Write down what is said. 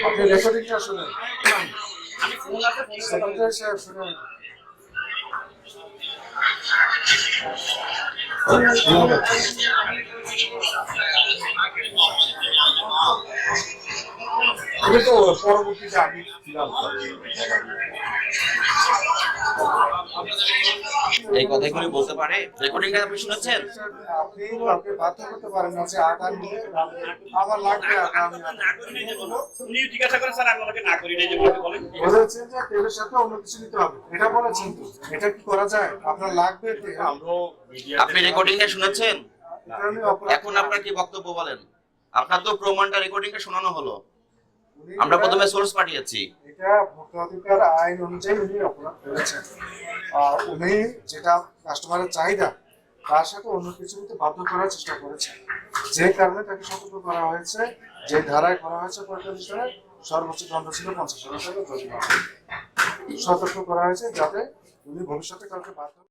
আপনি রেকর্ডিংটা শুনেন। সেক্রেটারি সাহেব শুনেন। এটা তো পরবর্তীতে আমি ফিলাম এই কথাগুলি বলতে পারে। রেকর্ডিংটা আপনি শুনেছেন? আপনি কাউকে বাধ্য করতে পারেন না যে আটা নিয়ে আমার লাগবে আটা আমি উনি জিজ্ঞাসা করেন স্যার আমি ওনাকে না করি নাই যেগুলো বলেন বলেছেন যে তেলের সাথে অন্য কিছু নিতে হবে, এটা বলেছেন তো। এটা কি করা যায়? আপনার লাগবে তেল। আপনি রেকর্ডিংটা শুনেছেন? এখন আপনার কি বক্তব্য বলেন? আপনার তো প্রমাণটা রেকর্ডিংটা শোনানো হলো। আমরা প্রথমে সোর্স পাঠিয়েছি। এটা ভোক্তাধিকার আইন অনুযায়ী উনি অপরাধ করেছেন। আর উনি যেটা কাস্টমারের চাহিদা তার সাথে অন্য কিছু নিতে বাধ্য করার চেষ্টা করেছেন, যে কারণে তাকে সতর্ক করা হয়েছে। যে ধারায় করা হয়েছে 45 ধারায় সর্বোচ্চ দণ্ড ছিল 50,000 টাকা জরিমানা। সতর্ক করা হয়েছে যাতে উনি ভবিষ্যতে কাউকে বাধ্য